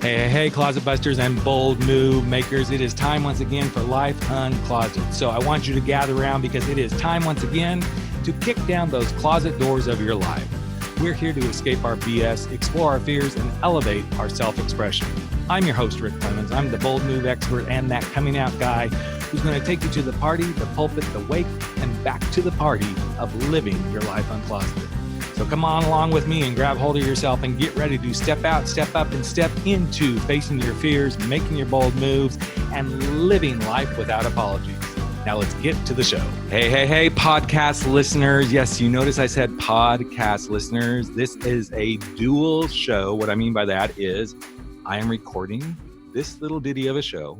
Hey, closet busters and bold move makers. It is time once again for Life Uncloseted. So I want you to gather around because it is time once again to kick down those closet doors of your life. We're here to escape our BS, explore our fears, and elevate our self-expression. I'm your host, Rick Clemons. I'm the bold move expert and that coming out guy who's going to take you to the party, the pulpit, the wake, and back to the party of living your life uncloseted. So come on along with me and grab hold of yourself and get ready to step out, step up, and step into facing your fears, making your bold moves, and living life without apologies. Now let's get to the show. Hey, podcast listeners. Yes, you notice I said podcast listeners. This is a dual show. What I mean by that is I am recording this little ditty of a show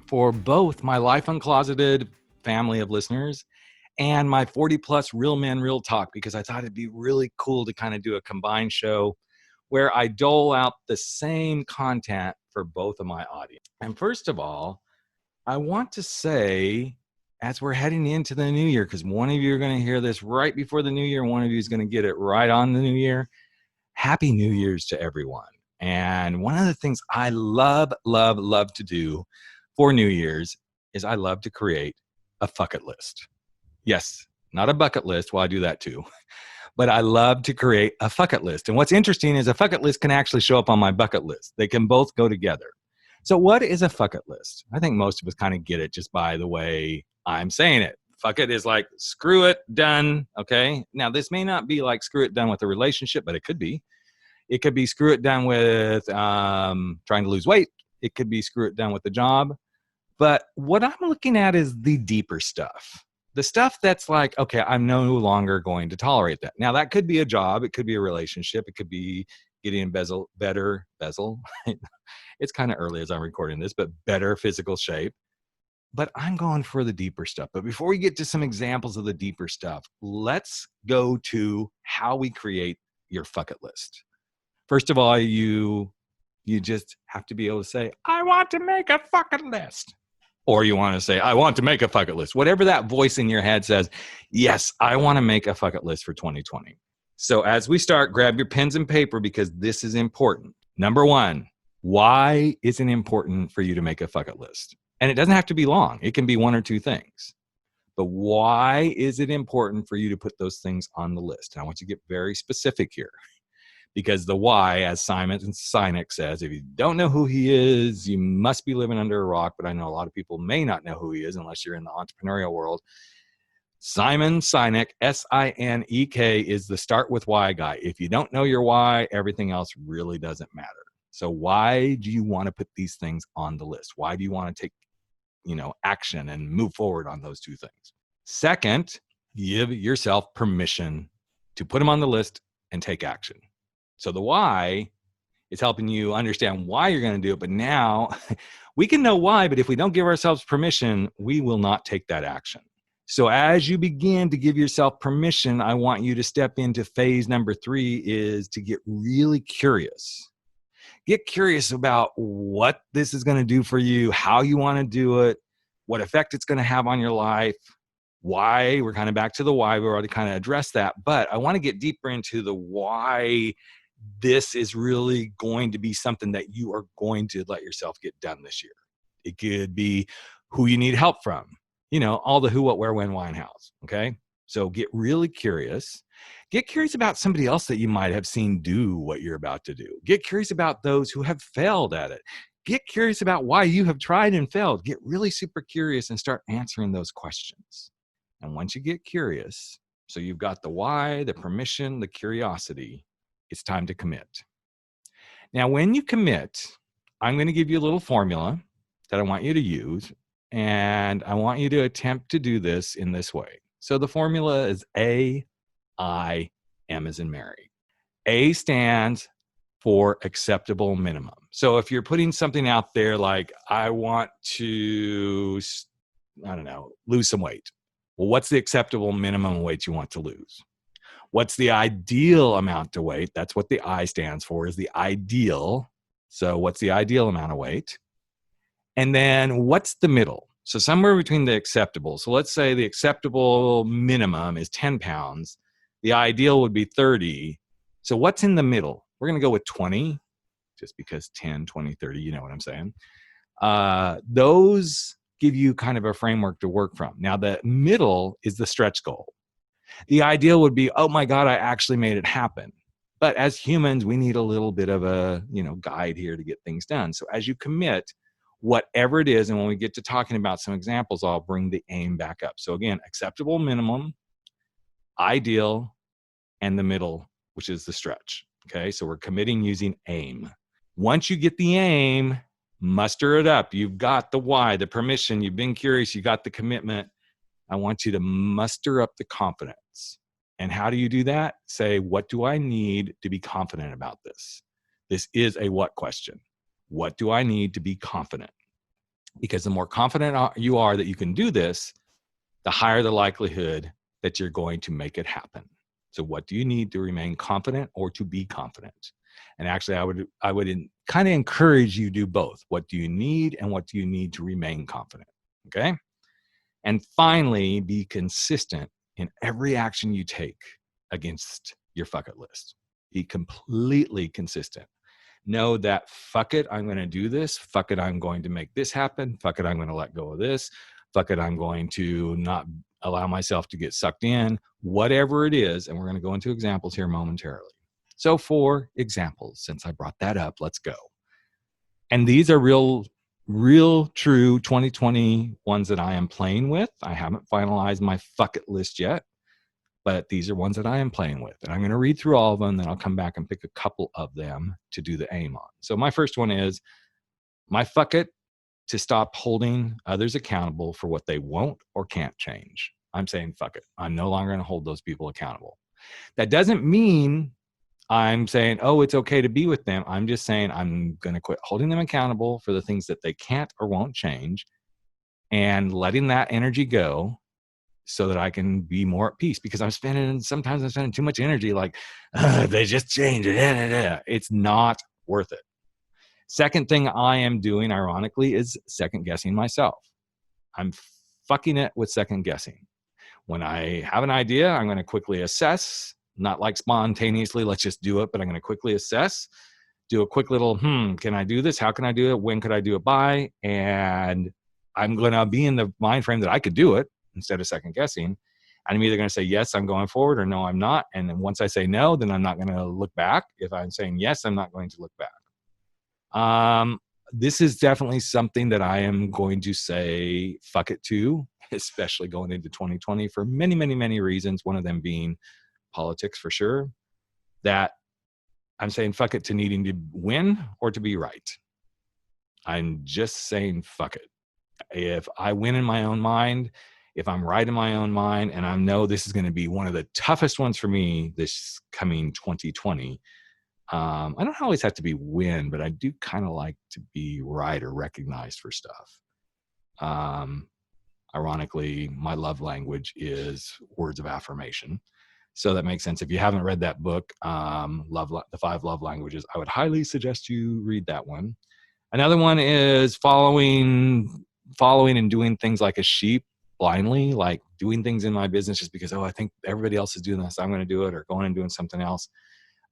for both my Life Uncloseted family of listeners and my 40 plus Real Men, Real Talk, because I thought it'd be really cool to kind of do a combined show where I dole out the same content for both of my audience. And first of all, I want to say, as we're heading into the new year, because one of you are going to hear this right before the new year, and one of you is going to get it right on the new year. Happy New Year's to everyone. And one of the things I love to do for New Year's is I love to create a fuck it list. Yes, not a bucket list. Well, I do that too. But I love to create a fuck it list. And what's interesting is a fuck it list can actually show up on my bucket list. They can both go together. So what is a fuck it list? I think most of us kind of get it just by the way I'm saying it. Fuck it is like, screw it, done. Okay. Now, this may not be like screw it done with a relationship, but it could be. It could be screw it done with trying to lose weight. It could be screw it done with the job. But what I'm looking at is the deeper stuff. The stuff that's like, okay, I'm no longer going to tolerate that. Now, that could be a job. It could be a relationship. It could be getting better. It's kind of early as I'm recording this, but better physical shape. But I'm going for the deeper stuff. But before we get to some examples of the deeper stuff, let's go to how we create your fuck it list. First of all, you just have to be able to say, I want to make a fucking list. Or you want to say, I want to make a fuck it list. Whatever that voice in your head says, yes, I want to make a fuck it list for 2020. So as we start, grab your pens and paper because this is important. Number one, why is it important for you to make a fuck it list? And it doesn't have to be long. It can be one or two things. But why is it important for you to put ththose things on the list? And I want you to get very specific here. Because the why, as Simon Sinek says, if you don't know who he is, you must be living under a rock. But I know a lot of people may not know who he is unless you're in the entrepreneurial world. Simon Sinek, S-I-N-E-K, is the start with why guy. If you don't know your why, everything else really doesn't matter. So why do you want to put these things on the list? Why do you want to take, action and move forward on those two things? Second, give yourself permission to put them on the list and take action. So the why is helping you understand why you're going to do it. But now we can know why, but if we don't give ourselves permission, we will not take that action. So as you begin to give yourself permission, I want you to step into phase number 3 is to get really curious. Get curious about what this is going to do for you, how you want to do it, what effect it's going to have on your life. Why, we're kind of back to the why. We already kind of addressed that, but I want to get deeper into the why this is really going to be something that you are going to let yourself get done this year. It could be who you need help from, all the who, what, where, when, why, and hows. Okay. So get really curious. Get curious about somebody else that you might have seen do what you're about to do. Get curious about those who have failed at it. Get curious about why you have tried and failed. Get really super curious and start answering those questions. And once you get curious, so you've got the why, the permission, the curiosity, it's time to commit. Now, when you commit, I'm going to give you a little formula that I want you to use, and I want you to attempt to do this in this way. So the formula is A, I, M as in Mary. A stands for acceptable minimum. So if you're putting something out there like, I want to, lose some weight. Well, what's the acceptable minimum weight you want to lose? What's the ideal amount to weight? That's what the I stands for, is the ideal. So what's the ideal amount of weight? And then what's the middle? So somewhere between the acceptable. So let's say the acceptable minimum is 10 pounds. The ideal would be 30. So what's in the middle? We're going to go with 20. just because 10, 20, 30, you know what I'm saying? Those give you kind of a framework to work from. Now, the middle is the stretch goal. The ideal would be, oh my God, I actually made it happen. But as humans, we need a little bit of a, guide here to get things done. So as you commit, whatever it is, and when we get to talking about some examples, I'll bring the aim back up. So again, acceptable minimum, ideal, and the middle, which is the stretch. Okay, so we're committing using aim. Once you get the aim, muster it up. You've got the why, the permission, you've been curious, you got the commitment. I want you to muster up the confidence. And how do you do that? Say, what do I need to be confident about this? This is a what question. What do I need to be confident? Because the more confident you are that you can do this, the higher the likelihood that you're going to make it happen. So what do you need to remain confident or to be confident? And actually, I would kind of encourage you to do both. What do you need and what do you need to remain confident? Okay? And finally, be consistent in every action you take against your fuck it list. Be completely consistent. Know that fuck it, I'm going to do this. Fuck it, I'm going to make this happen. Fuck it, I'm going to let go of this. Fuck it, I'm going to not allow myself to get sucked in. Whatever it is, and we're going to go into examples here momentarily. So for examples, since I brought that up, let's go. And these are real true 2020 ones that I am playing with. I haven't finalized my fuck it list yet, but these are ones that I am playing with. And I'm going to read through all of them, then I'll come back and pick a couple of them to do the aim on. So my first one is my fuck it to stop holding others accountable for what they won't or can't change. I'm saying fuck it. I'm no longer going to hold those people accountable. That doesn't mean I'm saying, oh, it's okay to be with them. I'm just saying I'm going to quit holding them accountable for the things that they can't or won't change and letting that energy go so that I can be more at peace, because sometimes I'm spending too much energy like, they just changed it. It's not worth it. Second thing I am doing, ironically, is second guessing myself. I'm fucking it with second guessing. When I have an idea, I'm going to quickly assess. Not like spontaneously, let's just do it, but I'm going to quickly assess, do a quick little, can I do this? How can I do it? When could I do it by? And I'm going to be in the mind frame that I could do it instead of second guessing. I'm either going to say, yes, I'm going forward, or no, I'm not. And then once I say no, then I'm not going to look back. If I'm saying yes, I'm not going to look back. This is definitely something that I am going to say fuck it to, especially going into 2020 for many, many, many reasons. One of them being politics for sure, that I'm saying fuck it to needing to win or to be right. I'm just saying fuck it. If I win in my own mind, if I'm right in my own mind, and I know this is going to be one of the toughest ones for me this coming 2020, I don't always have to be win, but I do kind of like to be right or recognized for stuff. Ironically, my love language is words of affirmation. So that makes sense. If you haven't read that book, The 5 Love Languages, I would highly suggest you read that one. Another one is following and doing things like a sheep blindly, like doing things in my business just because, I think everybody else is doing this, I'm going to do it, or going and doing something else.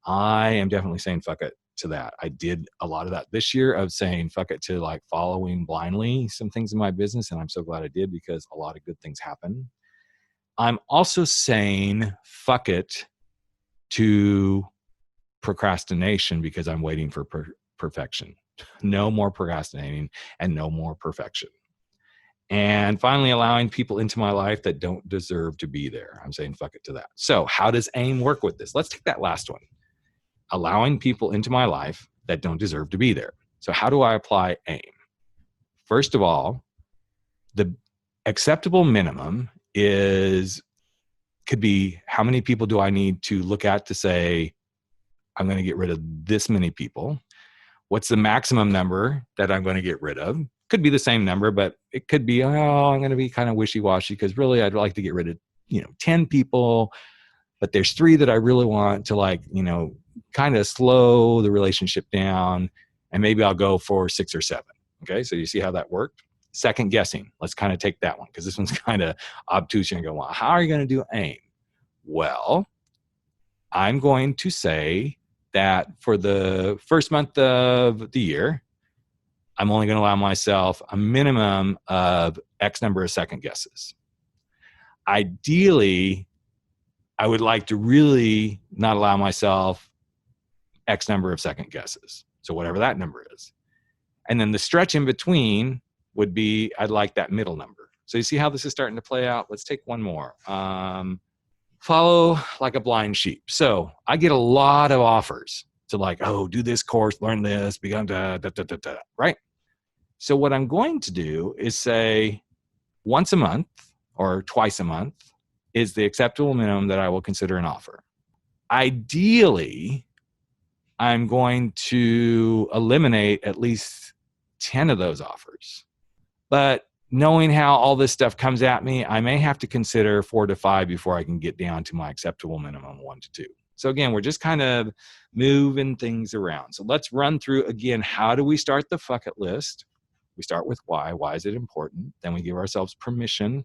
I am definitely saying fuck it to that. I did a lot of that this year, of saying fuck it to like following blindly some things in my business. And I'm so glad I did, because a lot of good things happen. I'm also saying fuck it to procrastination, because I'm waiting for perfection. No more procrastinating and no more perfection. And finally, allowing people into my life that don't deserve to be there. I'm saying fuck it to that. So how does AIM work with this? Let's take that last one. Allowing people into my life that don't deserve to be there. So how do I apply AIM? First of all, the acceptable minimum could be, how many people do I need to look at to say, I'm going to get rid of this many people? What's the maximum number that I'm going to get rid of? Could be the same number, but it could be, I'm going to be kind of wishy-washy, because really I'd like to get rid of 10 people, but there's 3 that I really want to kind of slow the relationship down, and maybe I'll go for 6 or 7. Okay, so you see how that worked? Second guessing. Let's kind of take that one, because this one's kind of obtuse. You're going to go, well, how are you going to do AIM? Well, I'm going to say that for the first month of the year, I'm only going to allow myself a minimum of X number of second guesses. Ideally, I would like to really not allow myself X number of second guesses. So whatever that number is. And then the stretch in between would be, I'd like that middle number. So you see how this is starting to play out? Let's take one more. Follow like a blind sheep. So I get a lot of offers to like, oh, do this course, learn this, become right? So what I'm going to do is say once a month or twice a month is the acceptable minimum that I will consider an offer. Ideally, I'm going to eliminate at least 10 of those offers. But knowing how all this stuff comes at me, I may have to consider 4 to 5 before I can get down to my acceptable minimum 1 to 2. So again, we're just kind of moving things around. So let's run through again, how do we start the fuck it list? We start with why. Why is it important? Then we give ourselves permission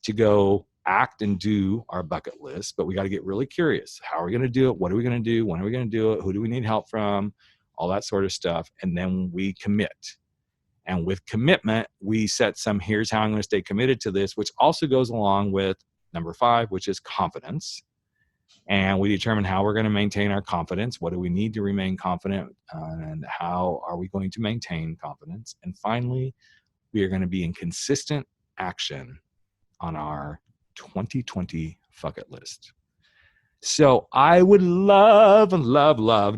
to go act and do our bucket list, but we got to get really curious. How are we going to do it? What are we going to do? When are we going to do it? Who do we need help from? All that sort of stuff. And then we commit. And with commitment, we set some, here's how I'm going to stay committed to this, which also goes along with number 5, which is confidence. And we determine how we're going to maintain our confidence. What do we need to remain confident? And how are we going to maintain confidence? And finally, we are going to be in consistent action on our 2020 fuck it list. So I would love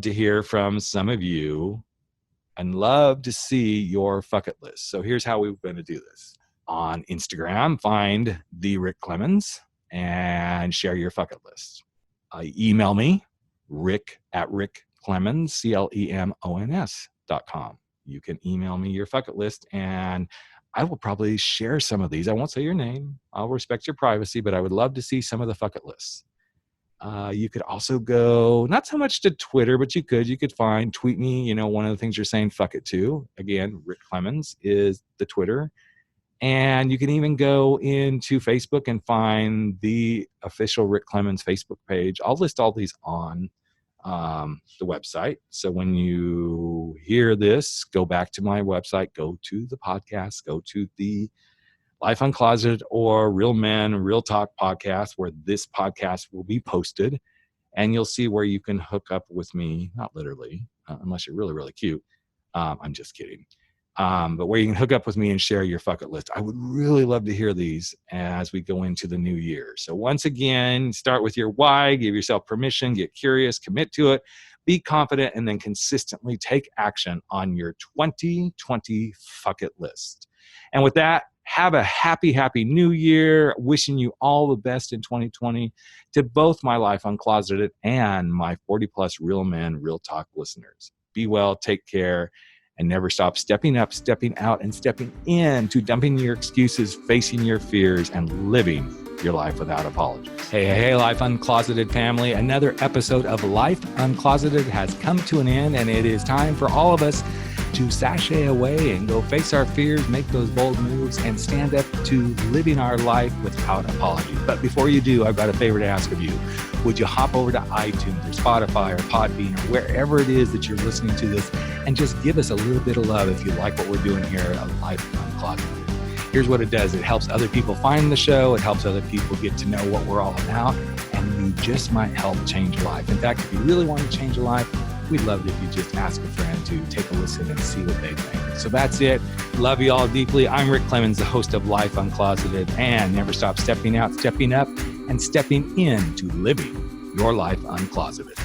to hear from some of you and love to see your fuck it list. So here's how we're going to do this. On Instagram, find the Rick Clemons and share your fuck it list. Email me, rick@rickclemons, CLEMONS.com. You can email me your fuck it list and I will probably share some of these. I won't say your name. I'll respect your privacy, but I would love to see some of the fuck it lists. You could also go, not so much to Twitter, but you could tweet me, one of the things you're saying, fuck it to. Again, Rick Clemons is the Twitter. And you can even go into Facebook and find the official Rick Clemons Facebook page. I'll list all these on the website. So when you hear this, go back to my website, go to the podcast, go to the Life Uncloseted or Real Men, Real Talk podcast, where this podcast will be posted. And you'll see where you can hook up with me, not literally, unless you're really, really cute. I'm just kidding. But where you can hook up with me and share your fuck it list. I would really love to hear these as we go into the new year. So once again, start with your why, give yourself permission, get curious, commit to it, be confident, and then consistently take action on your 2020 fuck it list. And with that, have a happy new year. Wishing you all the best in 2020 to both my Life Uncloseted and my 40 plus Real Men, Real Talk listeners. Be well, take care, and never stop stepping up, stepping out, and stepping into dumping your excuses, facing your fears, and living your life without apologies. Hey, Life Uncloseted family. Another episode of Life Uncloseted has come to an end, and it is time for all of us to sashay away and go face our fears, make those bold moves, and stand up to living our life without apologies. But before you do, I've got a favor to ask of you. Would you hop over to iTunes or Spotify or Podbean or wherever it is that you're listening to this and just give us a little bit of love if you like what we're doing here at Life Uncloseted. Here's what it does. It helps other people find the show. It helps other people get to know what we're all about. And you just might help change a life. In fact, if you really want to change a life, we'd love it if you just ask a friend to take a listen and see what they think. So that's it. Love you all deeply. I'm Rick Clemons, the host of Life Uncloseted, and never stop stepping out, stepping up, and stepping into living your life uncloseted.